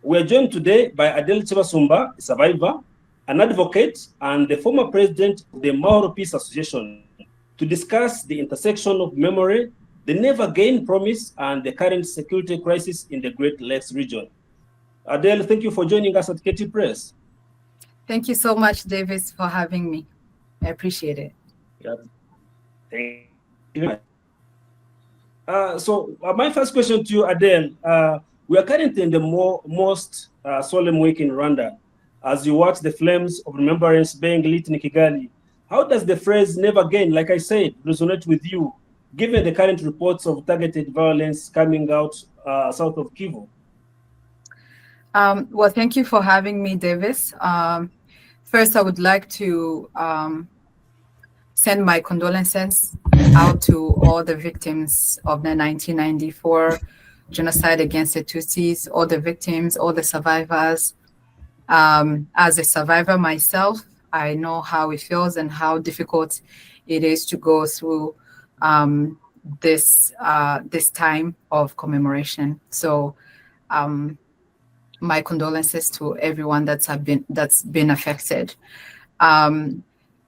We are joined today by Adele Kibasumba, a survivor, an advocate, and the former president of the Mahoro Peace Association, to discuss the intersection of memory, the never again promise, and the current security crisis in the Great Lakes region. Adele, thank you for joining us at KT Press. Thank you so much, Davis, for having me. I appreciate it. Yeah. Thank you very much. My first question to you, Adele, we are currently in the most solemn week in Rwanda. As you watch the flames of remembrance being lit in Kigali, how does the phrase never again, like I said, resonate with you, given the current reports of targeted violence coming out south of Kivu? Well, thank you for having me, Davis. First, I would like to send my condolences out to all the victims of the 1994 genocide against the Tutsis, all the victims, all the survivors. As a survivor myself, I know how it feels and how difficult it is to go through this time of commemoration. So my condolences to everyone that's been affected. And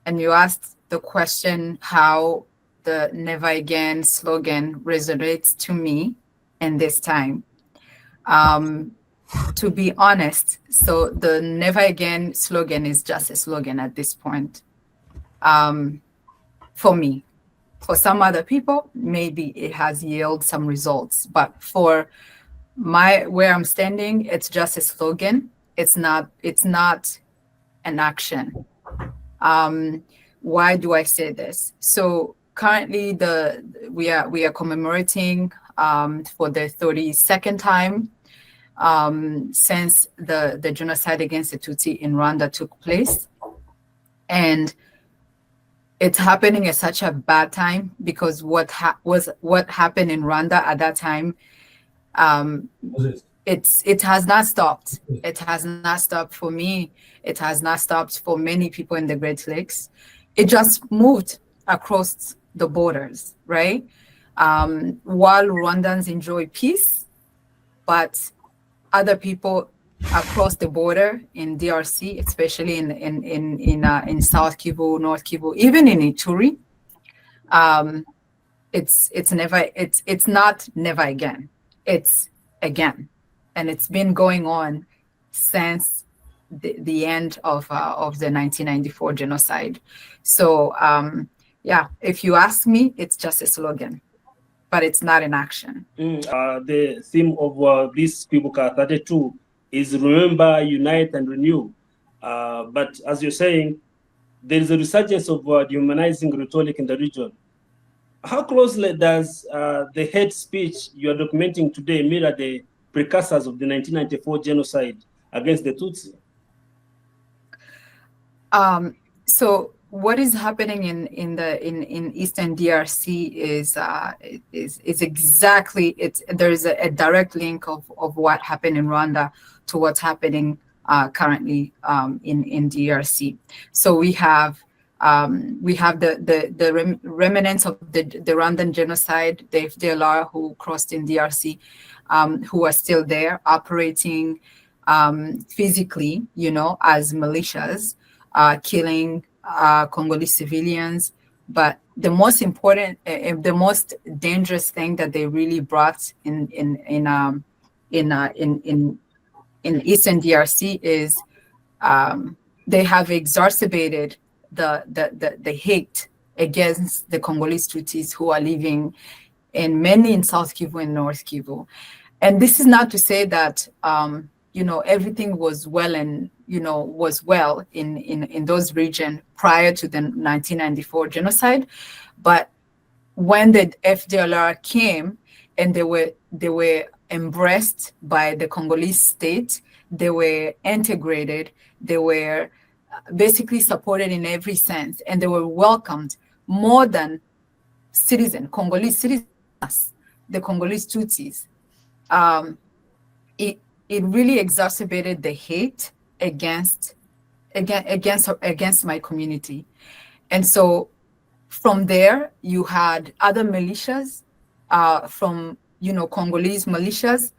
you asked the question how the Never Again slogan resonates to me in this time. To be honest, so the Never Again slogan is just a slogan at this point. For me, for some other people, maybe it has yielded some results, but for where I'm standing, it's just a slogan. It's not an action. Why do I say this? So currently we are commemorating for the 32nd time since the genocide against the Tutsi in Rwanda took place. And it's happening at such a bad time because what happened in Rwanda at that time, it has not stopped. It has not stopped for me. It has not stopped for many people in the Great Lakes. It just moved across the borders, right? While Rwandans enjoy peace, but other people across the border in DRC, especially in South Kivu, North Kivu, even in Ituri, it's not never again. It's again, and it's been going on since the end of the 1994 genocide. So yeah, if you ask me, it's just a slogan, but it's not an action. The theme of this Kwibuka 32 is remember, unite, and renew. But as you're saying, there is a resurgence of dehumanizing rhetoric in the region. How closely does the hate speech you are documenting today mirror the precursors of the 1994 genocide against the Tutsi? So what is happening in Eastern DRC is exactly there is a direct link of what happened in Rwanda to what's happening currently in DRC. So we have the remnants of the Rwandan genocide, the FDLR who crossed in DRC, who are still there operating physically, as militias, killing Congolese civilians. But the most important, the most dangerous thing that they really brought in Eastern DRC is they have exacerbated the hate against the Congolese Tutsis who are living mainly in South Kivu and North Kivu. And this is not to say that everything was well and was well in those regions prior to the 1994 genocide, but when the FDLR came and they were embraced by the Congolese state, they were integrated, they were basically supported in every sense, and they were welcomed more than Congolese citizens, the Congolese Tutsis. It really exacerbated the hate against my community. And so from there, you had other militias from Congolese militias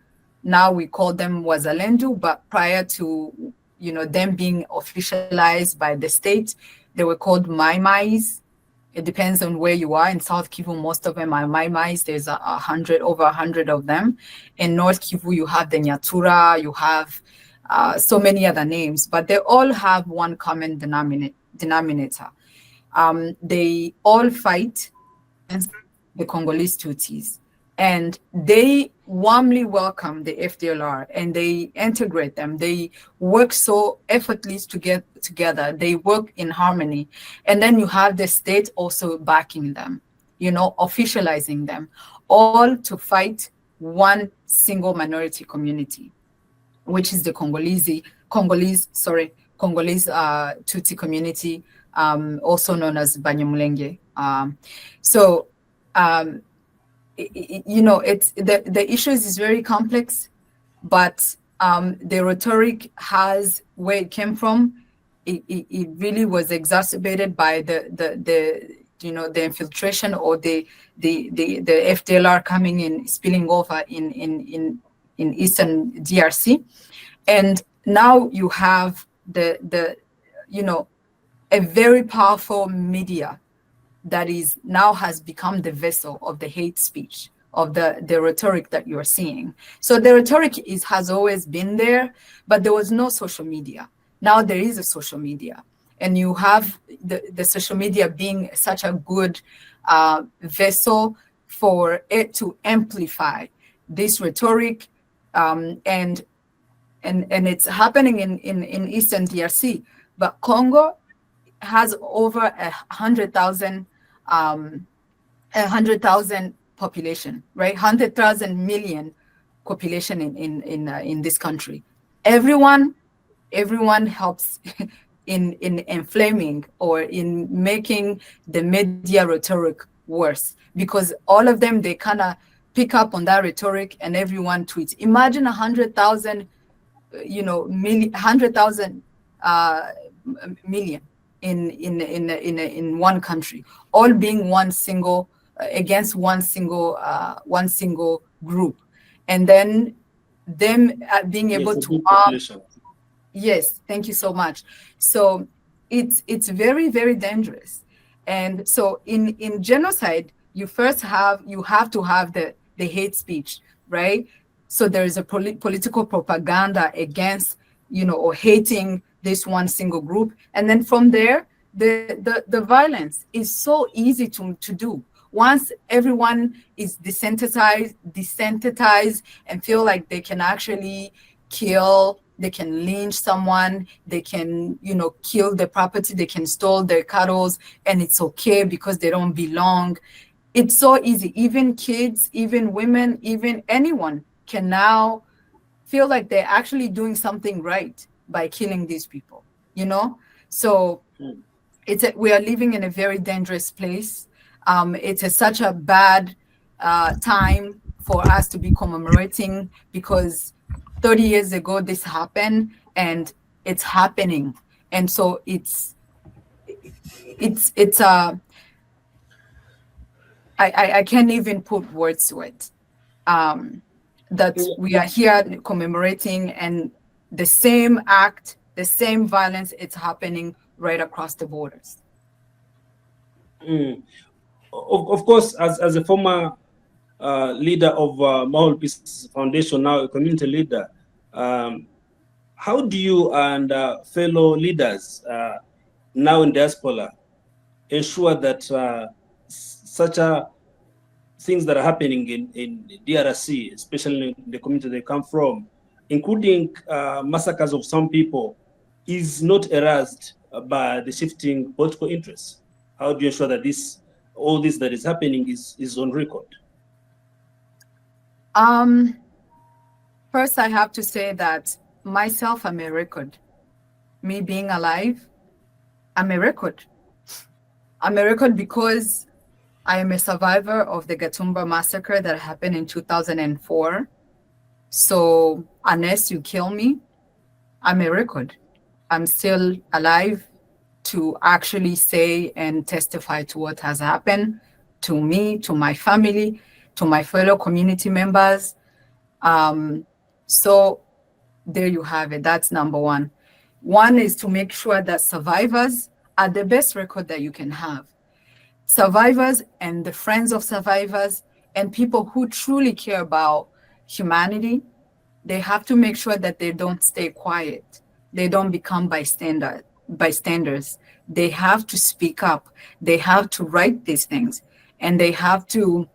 Now we call them Wazalendu, but prior to, them being officialized by the state, they were called Mai Mais. It depends on where you are. In South Kivu, most of them are Mai Mais. There's over 100 of them. In North Kivu, you have the Nyatura, you have so many other names, but they all have one common denominator. They all fight against the Congolese Tutsis, and they warmly welcome the FDLR and they integrate them. They work so effortlessly to get together. They work in harmony. And then you have the state also backing them, officializing them, all to fight one single minority community, which is the Congolese Tutsi community, also known as Banyamulenge. It's the issues is very complex, but the rhetoric has where it came from. It really was exacerbated by the infiltration or the FDLR coming in, spilling over in Eastern DRC, and now you have a very powerful media that is now has become the vessel of the hate speech, of the rhetoric that you're seeing. So the rhetoric has always been there, but there was no social media. Now there is a social media, and you have the social media being such a good vessel for it to amplify this rhetoric, and it's happening in Eastern DRC, but Congo has over 100,000 population, right? 100,000 million population in this country. Everyone helps in inflaming or in making the media rhetoric worse, because all of them, they kind of pick up on that rhetoric and everyone tweets. Imagine 100,000 million in one country, all being one single against one single group, and then them being able to yes, thank you so much. So it's very, very dangerous. And so in genocide, you have to have the hate speech, right? So there is a political propaganda against, or hating this one single group. And then from there, the violence is so easy to do. Once everyone is desensitized and feel like they can actually kill, they can lynch someone, they can, kill the property, they can steal their cattle, and it's okay because they don't belong. It's so easy. Even kids, even women, even anyone can now feel like they're actually doing something right by killing these people, So we are living in a very dangerous place. It's such a bad time for us to be commemorating, because 30 years ago this happened and it's happening. And so I can't even put words to it. That we are here commemorating, and the same act, the same violence, it's happening right across the borders. Of course, as a former leader of Mahol Peace Foundation, now a community leader, how do you and fellow leaders now in diaspora ensure that such things that are happening in DRC, especially in the community they come from, including massacres of some people, is not erased by the shifting political interests? How do you ensure that all this that is happening is on record? First, I have to say that myself, I'm a record. Me being alive, I'm a record. I'm a record because I am a survivor of the Gatumba massacre that happened in 2004. So unless you kill me, I'm a record. I'm still alive to actually say and testify to what has happened to me, to my family, to my fellow community members. So there you have it. That's number one. One is to make sure that survivors are the best record that you can have. Survivors and the friends of survivors and people who truly care about humanity, they have to make sure that they don't stay quiet. They don't become bystanders. They have to speak up. They have to write these things, and they have to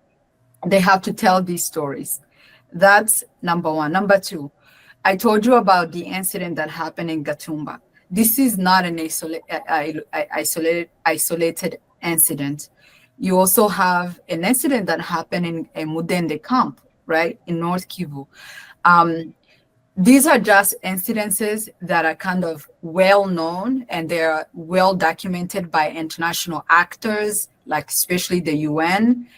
tell these stories. That's number one. Number two, I told you about the incident that happened in Gatumba. This is not an isolated incident. You also have an incident that happened in a Mudende camp, right, in North Kivu. These are just incidences that are kind of well known, and they're well documented by international actors, like especially the UN.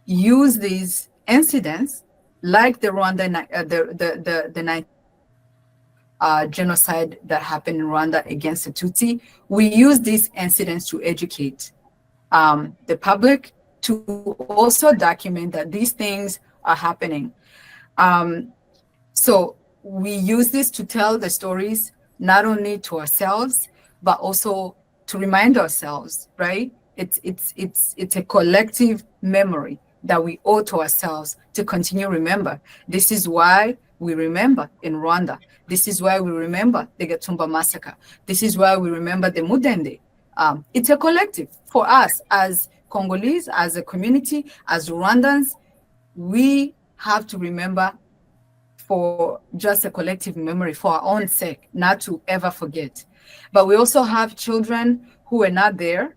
Use these incidents, like the Rwanda, genocide that happened in Rwanda against the Tutsi. We use these incidents to educate the public, to also document that these things are happening. So we use this to tell the stories, not only to ourselves, but also to remind ourselves, right? It's a collective memory that we owe to ourselves to continue remember. This is why we remember in Rwanda. This is why we remember the Gatumba massacre. This is why we remember the Mudende. It's a collective for us as Congolese, as a community, as Rwandans. We have to remember for just a collective memory, for our own sake, not to ever forget. But we also have children who were not there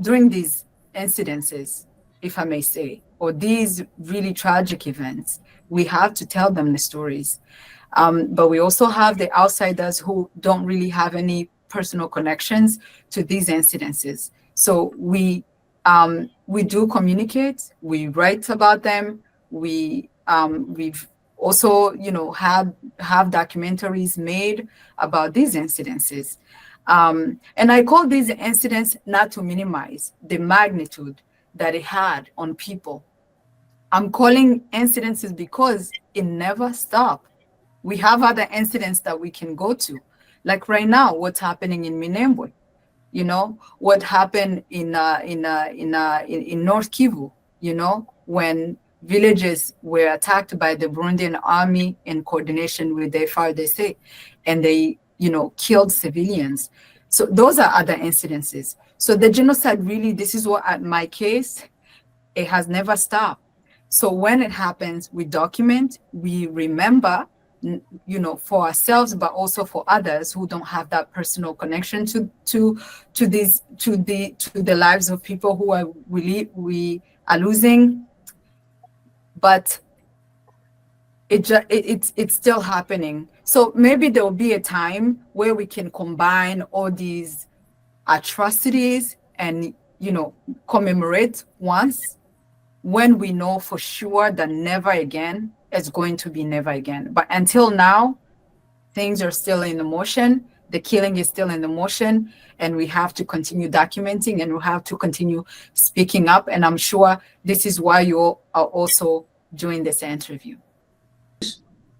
during these incidences, if I may say, or these really tragic events. We have to tell them the stories. But we also have the outsiders who don't really have any personal connections to these incidences. So we do communicate, we write about them, we've also, have documentaries made about these incidences. And I call these incidents not to minimize the magnitude that it had on people. I'm calling incidences because it never stopped. We have other incidents that we can go to, like right now, what's happening in Minembwe, what happened in North Kivu, when villages were attacked by the Burundian army in coordination with the FARDC, and they, killed civilians. So those are other incidences. So the genocide really, this is what, at my case, it has never stopped. So when it happens, we document, we remember, for ourselves, but also for others who don't have that personal connection to the lives of people who we are losing. But it's still happening. So maybe there will be a time where we can combine all these atrocities and, commemorate once, when we know for sure that never again is going to be never again. But until now, things are still in the motion. The killing is still in the motion, and we have to continue documenting, and we have to continue speaking up. And I'm sure this is why you are also doing this interview.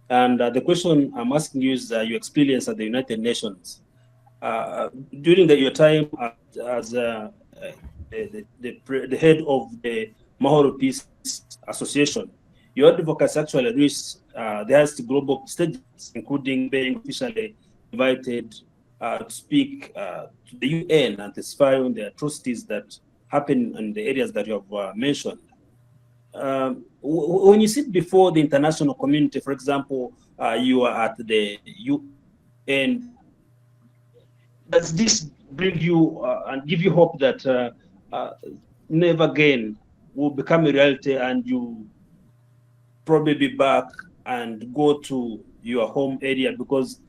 And the question I'm asking you is your experience at the United Nations. During your time as the head of the Mahoro Peace Association, your advocacy actually reached the highest global stages, including being officially invited to speak to the UN and testify on the atrocities that happen in the areas that you have mentioned. When you sit before the international community, for example, you are at the UN, does this bring you and give you hope that never again will become a reality, and you probably be back and go to your home area? Because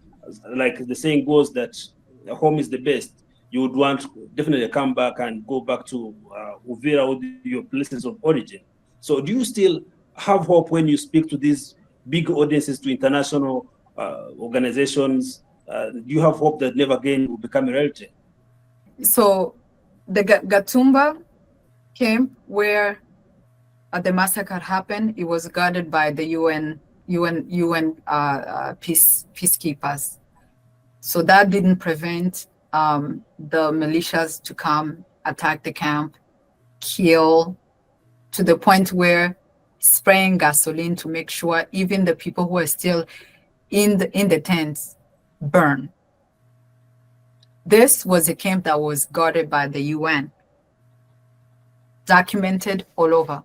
like the saying goes that home is the best. You would want to definitely come back and go back to Uvira or your places of origin. So do you still have hope when you speak to these big audiences, to international organizations? Do you have hope that never again will become a reality? So the Gatumba camp, where the massacre happened, it was guarded by the UN peacekeepers. So that didn't prevent the militias to come attack the camp, kill, to the point where spraying gasoline to make sure even the people who are still in the tents burn. This was a camp that was guarded by the UN, documented all over.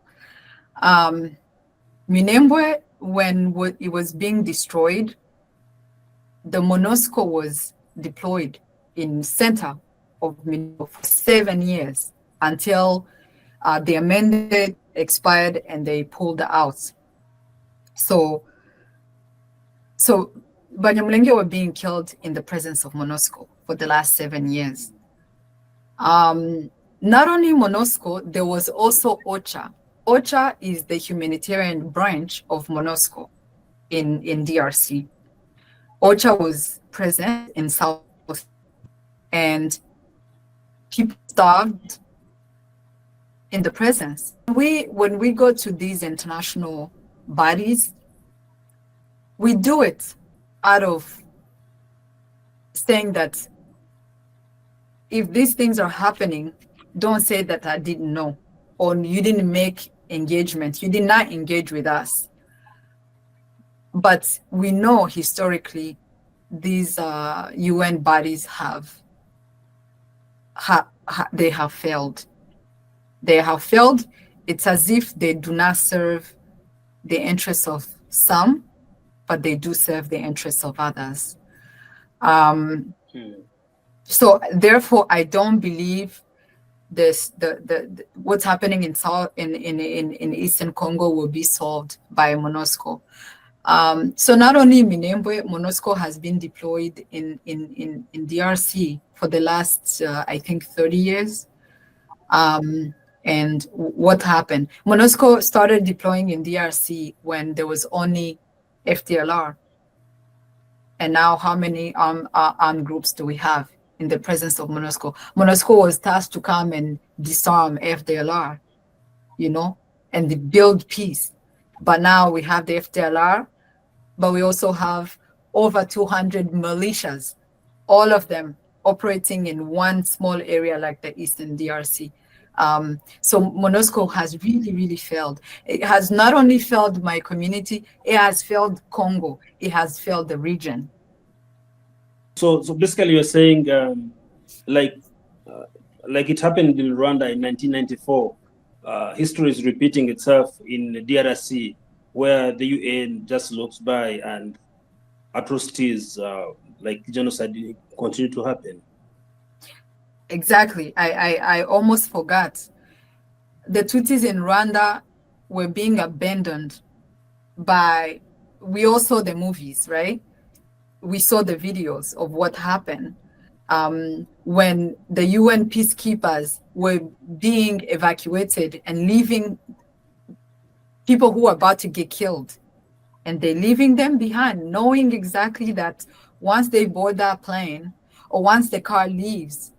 Minembwe, when it was being destroyed, the MONUSCO was deployed in center of Minembwe for 7 years until the amended expired and they pulled out. So Banyamulenge were being killed in the presence of MONUSCO for the last 7 years. Not only MONUSCO, there was also OCHA. OCHA is the humanitarian branch of MONUSCO in DRC. OCHA was present in South, and people starved in the presence. When we go to these international bodies, we do it out of saying that if these things are happening, don't say that I didn't know, or you didn't make engagement, you did not engage with us. But we know historically these UN bodies they have failed. They have failed. It's as if they do not serve the interests of some, but they do serve the interests of others. So therefore, I don't believe what's happening in Eastern Congo will be solved by MONUSCO. So not only Minembwe, MONUSCO has been deployed in DRC for the last, I think, 30 years. And what happened? MONUSCO started deploying in DRC when there was only FDLR. And now how many armed groups do we have in the presence of MONUSCO? MONUSCO was tasked to come and disarm FDLR, and build peace. But now we have the FDLR, but we also have over 200 militias, all of them operating in one small area like the Eastern DRC. So MONUSCO has really, really failed. It has not only failed my community, it has failed Congo. It has failed the region. So basically you're saying like it happened in Rwanda in 1994, history is repeating itself in the DRC, where the UN just looks by and atrocities like genocide continue to happen. Exactly. I almost forgot. The Tutsis in Rwanda were being abandoned by, we all saw the movies, right? We saw the videos of what happened when the UN peacekeepers were being evacuated and leaving people who were about to get killed. And they're leaving them behind, knowing exactly that once they board that plane or once the car leaves,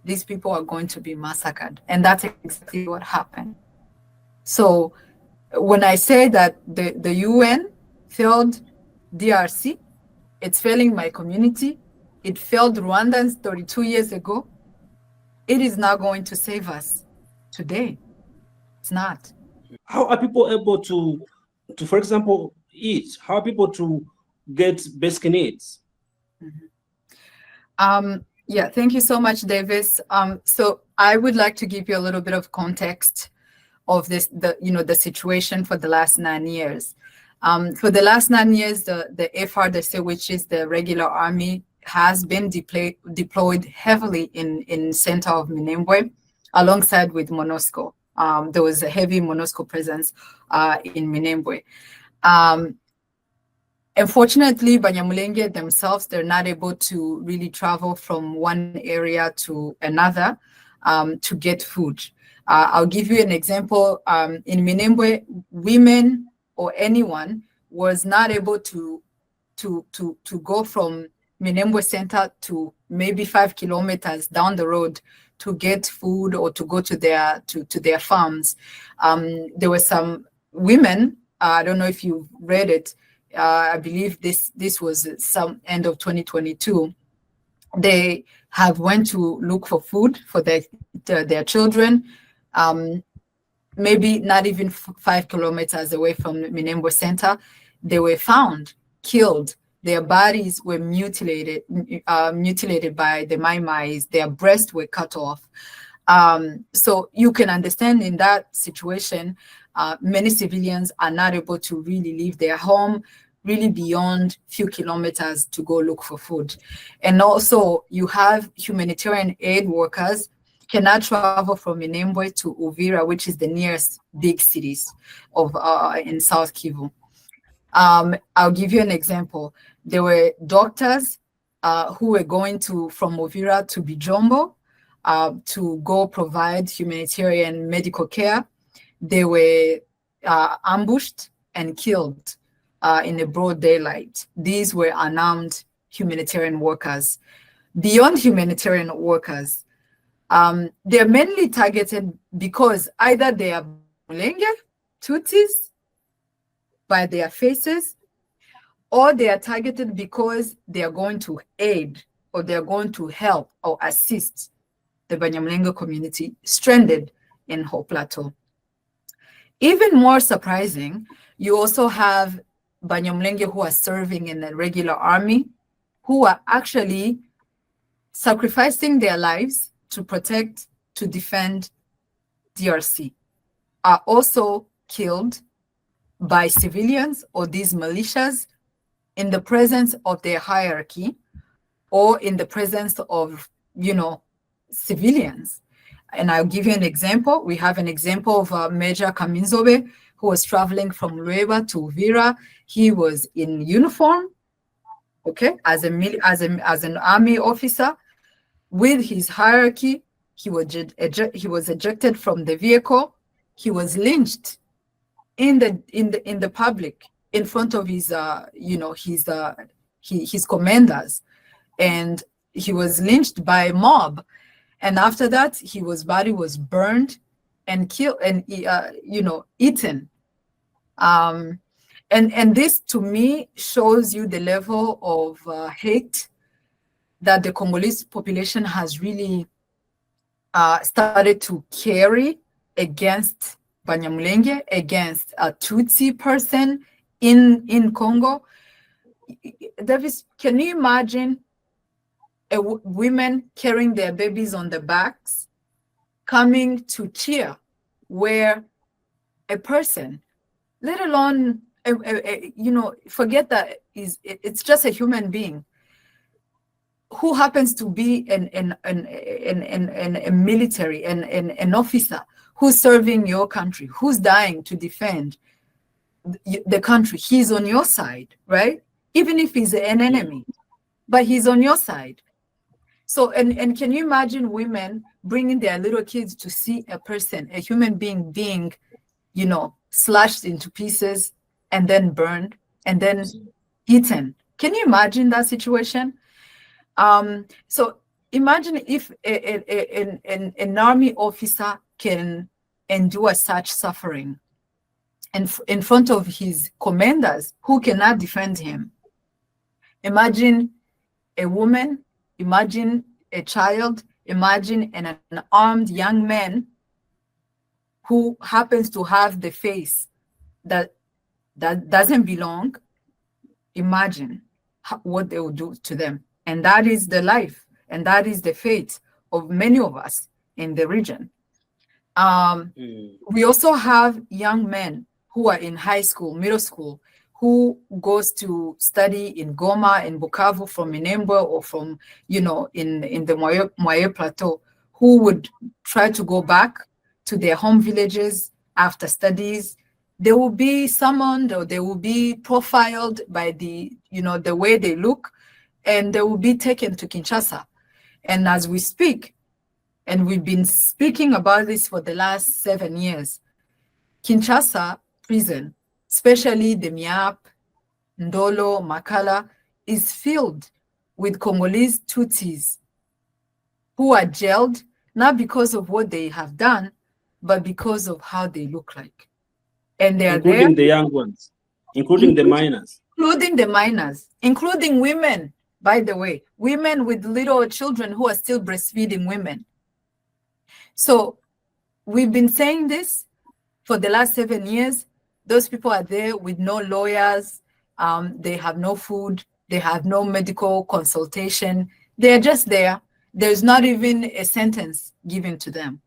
these people are going to be massacred. And that's exactly what happened. So when I say that the UN failed DRC, it's failing my community, it failed Rwandans 32 years ago, it is not going to save us today. It's not. How are people able to for example, eat? How are people to get basic needs? Yeah, thank you so much, Davis. So I would like to give you a little bit of context of the situation for the last 9 years. For the last 9 years, the FRDC, which is the regular army, has been deployed heavily in center of Minembwe, alongside with MONUSCO. There was a heavy MONUSCO presence in Minembwe. Unfortunately, Banyamulenge themselves, they're not able to really travel from one area to another to get food. I'll give you an example. In Minembwe, women or anyone was not able to go from Minembwe Center to maybe 5 kilometers down the road to get food or to go to their farms. There were some women, I don't know if you read it, I believe this was some end of 2022. They have went to look for food for their children, maybe not even 5 kilometers away from Minembwe Center. They were found killed. Their bodies were mutilated by the Mai Mais. Their breasts were cut off. So you can understand in that situation, many civilians are not able to really leave their home, really beyond few kilometers to go look for food. And also you have humanitarian aid workers cannot travel from Minembwe to Uvira, which is the nearest big cities of in South Kivu. I'll give you an example. There were doctors who were going from Uvira to Bijombo to go provide humanitarian medical care. They were ambushed and killed in the broad daylight. These were unarmed humanitarian workers. Beyond humanitarian workers, they're mainly targeted because either they are Mulenge, Tutsis, by their faces, or they are targeted because they are going to aid or they are going to help or assist the Banyamulenge community stranded in Haut Plateau. Even more surprising, you also have Banyamulenge who are serving in the regular army, who are actually sacrificing their lives to protect, to defend DRC, are also killed by civilians or these militias in the presence of their hierarchy or in the presence of, civilians. And I'll give you an example. We have an example of Major Kaminzobe, who was traveling from Lueba to Uvira. He was in uniform, okay, as an army officer with his hierarchy. He was ejected from the vehicle. He was lynched in the public in front of his his commanders, and he was lynched by a mob. And after that, his body was burned and killed and eaten. And this to me shows you the level of hate that the Congolese population has really started to carry against Banyamulenge, against a Tutsi person in Congo. Davis, can you imagine women carrying their babies on their backs, coming to cheer where a person, let alone, forget that it's just a human being who happens to be a military, an officer who's serving your country, who's dying to defend the country. He's on your side, right? Even if he's an enemy, but he's on your side. So, and can you imagine women bringing their little kids to see a person, a human being, slashed into pieces and then burned and then eaten? Can you imagine that situation? So imagine if an army officer can endure such suffering and in front of his commanders who cannot defend him. Imagine a woman, imagine a child, imagine an armed young man who happens to have the face that doesn't belong. Imagine what they will do to them. And that is the life, and that is the fate of many of us in the region. We also have young men who are in high school, middle school, who goes to study in Goma, in Bukavu, from Minembwe, or from, in the Mwaye Plateau, who would try to go back to their home villages after studies. They will be summoned or they will be profiled by the way they look, and they will be taken to Kinshasa. And as we speak, and we've been speaking about this for the last 7 years, Kinshasa prison, especially the Miap, Ndolo, Makala, is filled with Congolese Tutsis who are jailed not because of what they have done, but because of how they look like. And they are there. Including the young ones, including the minors. Including the minors, including women, by the way, women with little children who are still breastfeeding women. So we've been saying this for the last 7 years. Those people are there with no lawyers. They have no food. They have no medical consultation. They're just there. There's not even a sentence given to them.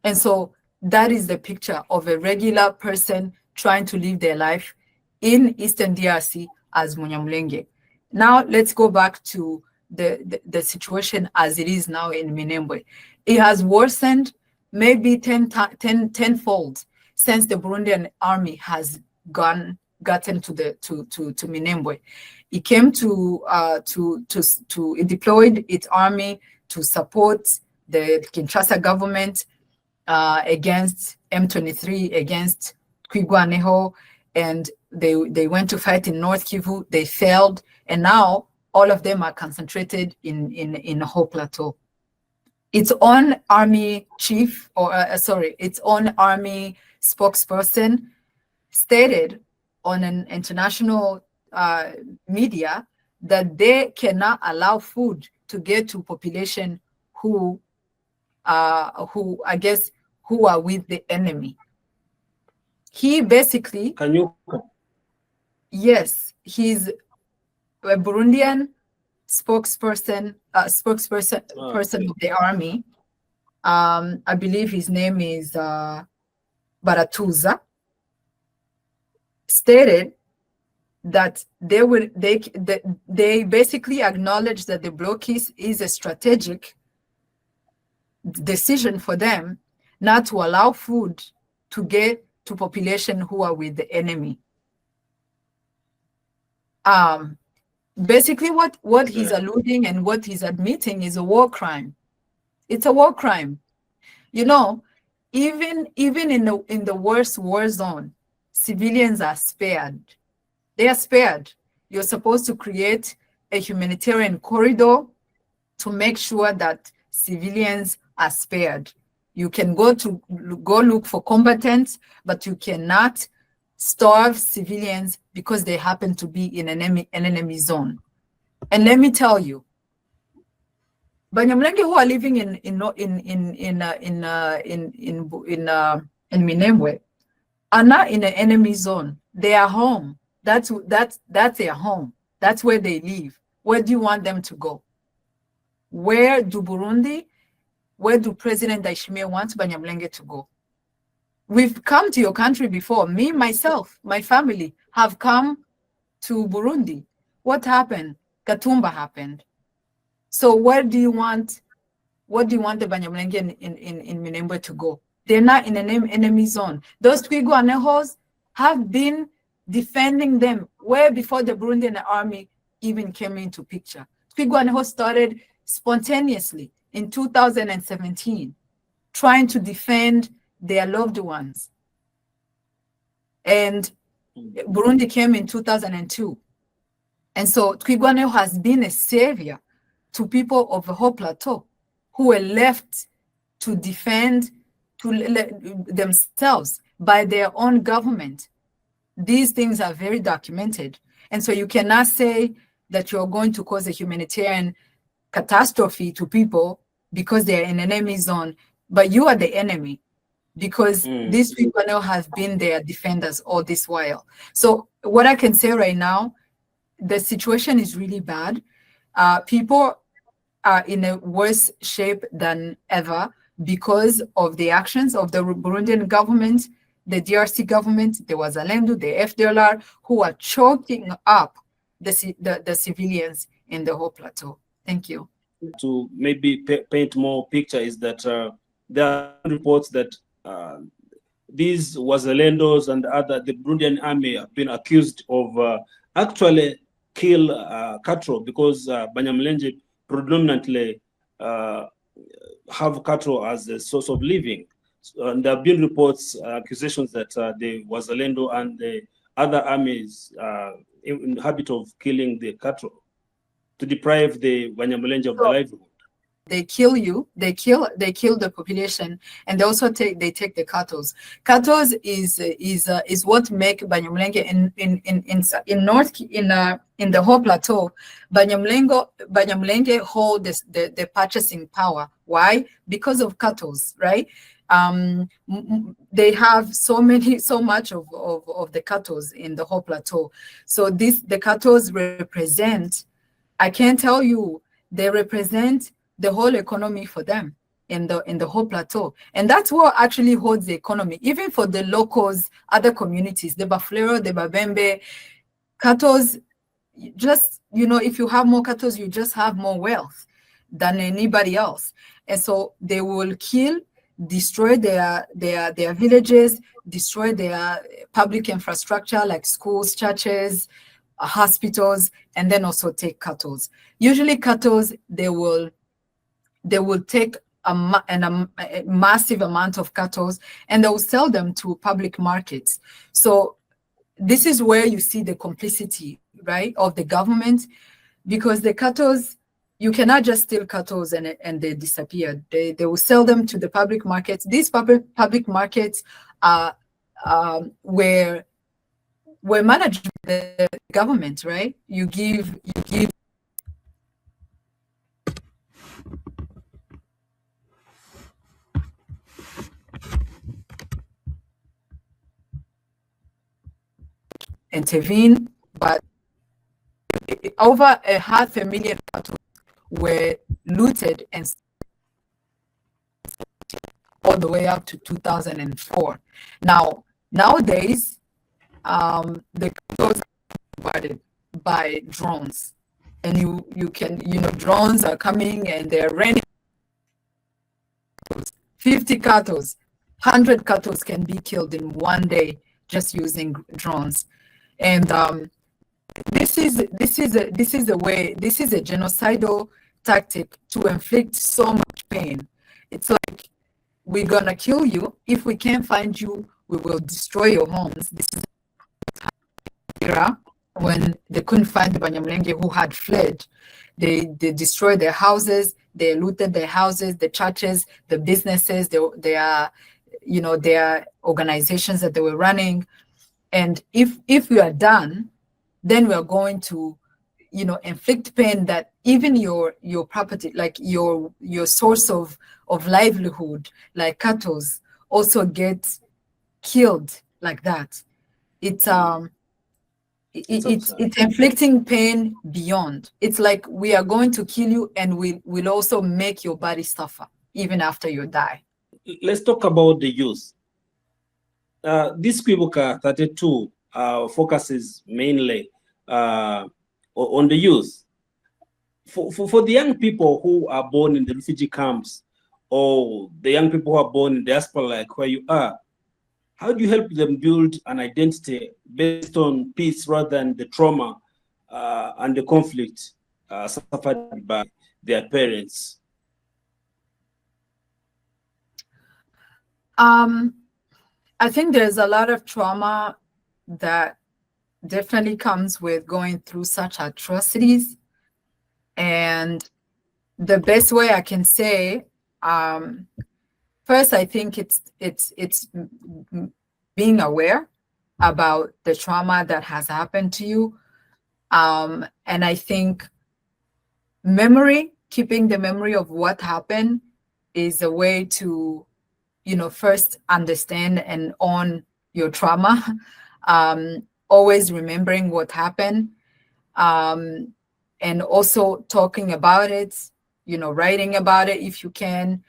And so that is the picture of a regular person trying to live their life in Eastern DRC as Munyamulenge. Now let's go back to the situation as it is now in Minembwe. It has worsened maybe tenfold since the Burundian army has gotten to Minembwe. It came it deployed its army to support the Kinshasa government against M23, against Twirwaneho, and they went to fight in North Kivu. They failed, and now all of them are concentrated in Haut Plateau. Its own army chief, its own army spokesperson stated on an international media that they cannot allow food to get to population who are with the enemy. He basically, yes, he's a Burundian spokesperson of the army. I believe his name is Baratuza. Stated that they basically acknowledge that the blockade is a strategic decision for them not to allow food to get to population who are with the enemy. Basically what he's alluding and what he's admitting is a war crime. It's a war crime. You know, even in the worst war zone, civilians are spared. They are spared. You're supposed to create a humanitarian corridor to make sure that civilians are spared. You can go look for combatants, but you cannot starve civilians because they happen to be in an enemy zone. And let me tell you, Banyamulenge who are living in Minembwe are not in an enemy zone. They are home. That's their home. That's where they live. Where do you want them to go? Where do President Ndayishimiye want Banyamulenge to go? We've come to your country before. Me, myself, my family have come to Burundi. What happened? Katumba happened. So where do you want the Banyamulenge in Minembwe to go? They're not in an enemy zone. Those Twirwanehos have been defending them way before the Burundian army even came into picture. Twirwaneho started spontaneously in 2017, trying to defend their loved ones. And Burundi came in 2002. And so Twirwaneho has been a savior to people of the Haut Plateau who were left to defend themselves by their own government. These things are very documented. And so you cannot say that you're going to cause a humanitarian catastrophe to people because they're in an enemy zone, but you are the enemy because these people now have been their defenders all this while. So what I can say right now, the situation is really bad. People are in a worse shape than ever because of the actions of the Burundian government, the DRC government, the Wazalendo, the FDLR, who are choking up the civilians in the Haut Plateau. Thank you. To maybe paint more picture is that there are reports that these Wazalendos and the Burundian army have been accused of actually kill cattle because Banyamulenge predominantly have cattle as a source of living. And there have been reports, accusations that the Wazalendo and the other armies in the habit of killing the cattle to deprive the Banyamulenge of the livelihood. they kill you, they kill the population, and they also take the cattle. Cattle is what make Banyamulenge in the whole plateau. Banyamulenge hold the purchasing power. Why? Because of cattle, right? They have so much of the cattle in the whole plateau. So the cattle represent, I can't tell you, they represent the whole economy for them in the whole plateau. And that's what actually holds the economy, even for the locals, other communities, the Bafulero, the Babembe. Cattle, just, if you have more cattle, you just have more wealth than anybody else. And so they will kill, destroy their villages, destroy their public infrastructure like schools, churches, hospitals, and then also take cattle. Usually cattle, they will take a massive amount of cattle, and they will sell them to public markets. So this is where you see the complicity, right, of the government, because the cattle, you cannot just steal cattle and they disappear. They will sell them to the public markets. These public markets are were managed by the government, right? You give intervene, but over 500,000 cattle were looted and all the way up to 2004. Nowadays, the cattle are provided by drones, and you can, drones are coming and they're renting 50 cattle, 100 cattle can be killed in one day just using drones. And this is a genocidal tactic to inflict so much pain. It's like, we're gonna kill you. If we can't find you, we will destroy your homes. This is era when they couldn't find the Banyamulenge who had fled. They destroyed their houses, they looted their houses, the churches, the businesses, their organizations that they were running. And if we are done, then we are going to, inflict pain that even your property, like your source of livelihood, like cattle, also get killed like that. It's inflicting pain beyond. It's like, we are going to kill you, and we'll also make your body suffer even after you die. Let's talk about the youth. This Kwibuka 32 focuses mainly on the youth. For the young people who are born in the refugee camps, or the young people who are born in diaspora like where you are, how do you help them build an identity based on peace rather than the trauma and the conflict suffered by their parents? I think there's a lot of trauma that definitely comes with going through such atrocities. And the best way I can say, first, I think it's being aware about the trauma that has happened to you. And I think keeping the memory of what happened is a way to, first understand and own your trauma. Always remembering what happened, and also talking about it, writing about it if you can.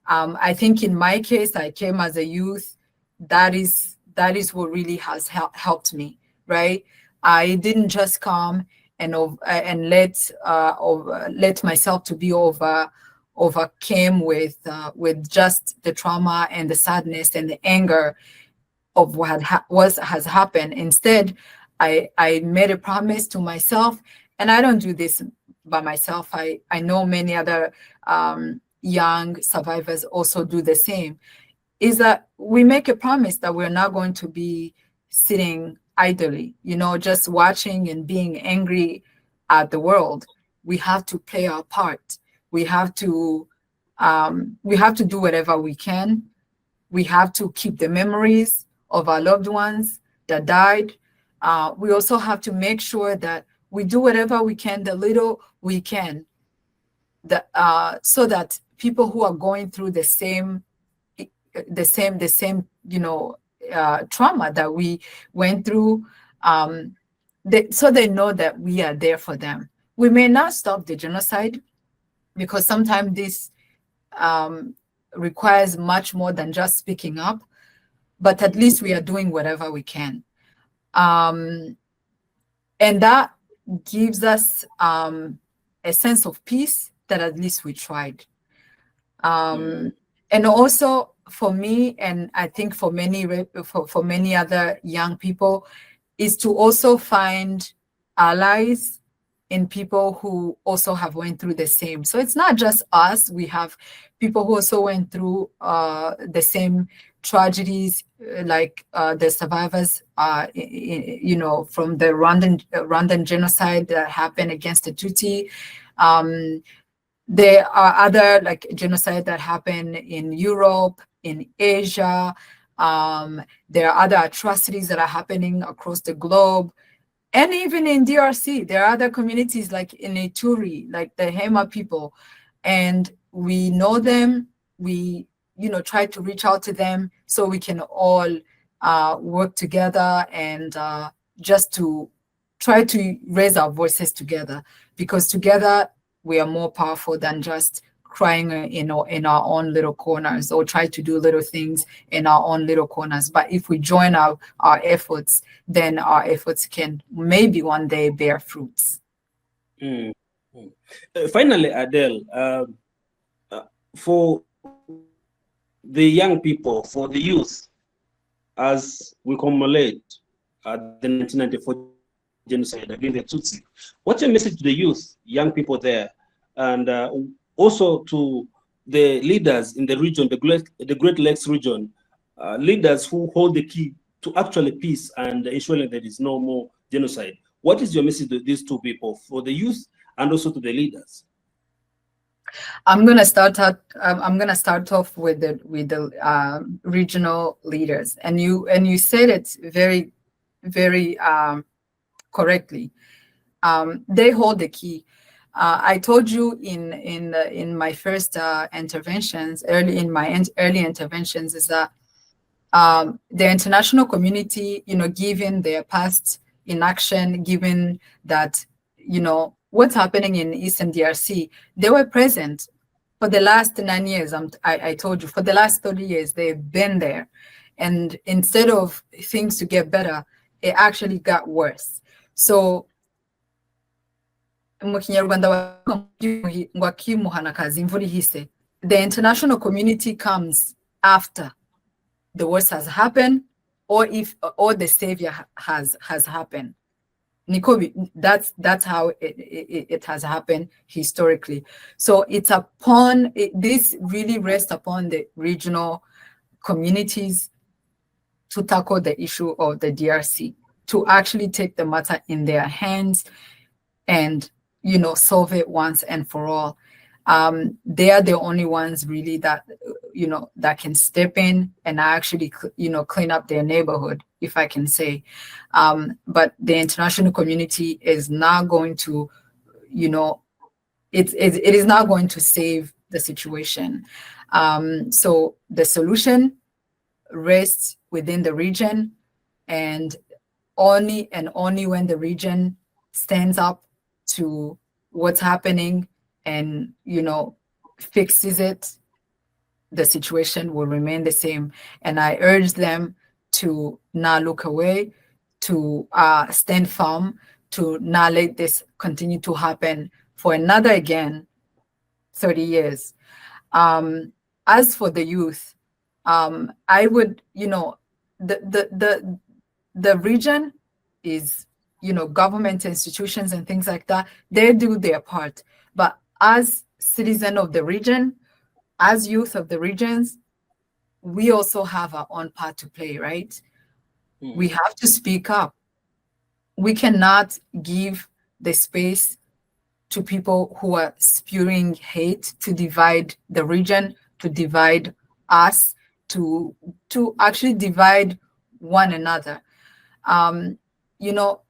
I think in my case, I came as a youth. That is what really has helped me, right? I didn't just come and let myself to be overcame with just the trauma and the sadness and the anger of what has happened. Instead, I made a promise to myself, and I don't do this by myself. I know many other young survivors also do the same, is that we make a promise that we're not going to be sitting idly, just watching and being angry at the world. We have to play our part We have to do whatever we can. We have to keep the memories of our loved ones that died. We also have to make sure that we do whatever we can, the little we can, so that people who are going through the same trauma that we went through, so they know that we are there for them. We may not stop the genocide, because sometimes this requires much more than just speaking up, but at least we are doing whatever we can. And that gives us a sense of peace that at least we tried. And also for me, and I think for many other young people, is to also find allies in people who also have went through the same. So it's not just us. We have people who also went through the same tragedies, like the survivors, from the Rwandan genocide that happened against the Tutsi. There are other like genocide that happened in Europe, in Asia. There are other atrocities that are happening across the globe. And even in DRC, there are other communities like in Ituri, like the Hema people, and we know them. We, try to reach out to them so we can all work together and just to try to raise our voices together, because together we are more powerful than just crying in our own little corners, or try to do little things in our own little corners. But if we join our efforts, then our efforts can maybe one day bear fruits. Finally, Adele, for the young people, for the youth, as we commemorate the 1994 genocide against the Tutsi, what's your message to the youth, young people there, and also to the leaders in the region, the Great Lakes region, leaders who hold the key to actually peace and ensuring there is no more genocide? What is your message to these two people, for the youth and also to the leaders? I'm gonna start off with the regional leaders, and you said it very, very correctly. They hold the key. I told you in my first interventions, early interventions, is that the international community, given their past inaction, given that, what's happening in Eastern DRC, they were present for the last 9 years. I told you, for the last 30 years, they've been there. And instead of things to get better, it actually got worse. So the international community comes after the worst has happened, or the savior has happened. Nikobi, that's how it has happened historically. So it's this really rests upon the regional communities to tackle the issue of the DRC, to actually take the matter in their hands and solve it once and for all. They are the only ones really that that can step in and actually clean up their neighborhood, if I can say. But the international community is not going to, it is not going to save the situation. So the solution rests within the region, and only when the region stands up to what's happening and fixes it, the situation will remain the same. And I urge them to not look away, to stand firm, to not let this continue to happen for another 30 years. As for the youth, I would, the region is, government institutions and things like that, they do their part. But as citizen of the region, as youth of the regions, we also have our own part to play, right? We have to speak up. We cannot give the space to people who are spewing hate to divide the region, to divide us, to actually divide one another. You know,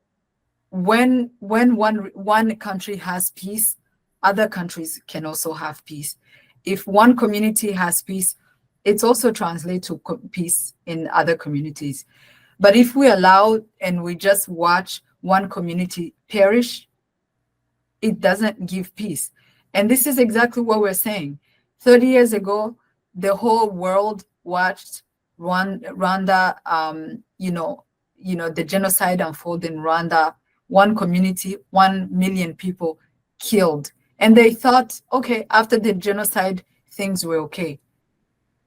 when one country has peace, other countries can also have peace. If one community has peace, it also translates to peace in other communities. But if we allow and we just watch one community perish, it doesn't give peace. And this is exactly what we're saying. 30 years ago, the whole world watched Rwanda, the genocide unfold in Rwanda, one community, 1 million people killed. And they thought, okay, after the genocide, things were okay.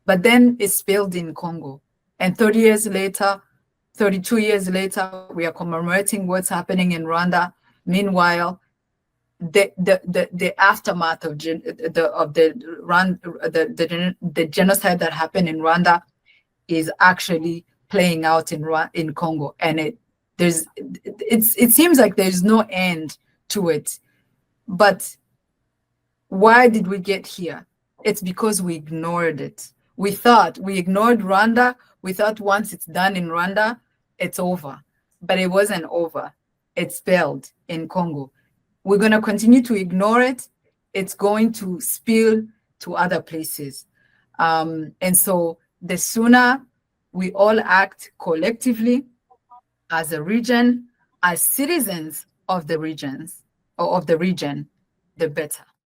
But then it spilled in Congo. And 30 years later, 32 years later, we are commemorating what's happening in Rwanda. Meanwhile, the aftermath of the genocide that happened in Rwanda is actually playing out in Congo, and it seems like there's no end to it. But why did we get here? It's because we ignored it. We ignored Rwanda. We thought once it's done in Rwanda, it's over. But it wasn't over. It spilled in Congo. We're going to continue to ignore it. It's going to spill to other places. And so the sooner we all act collectively as a region, as citizens of the regions or of the region, the better.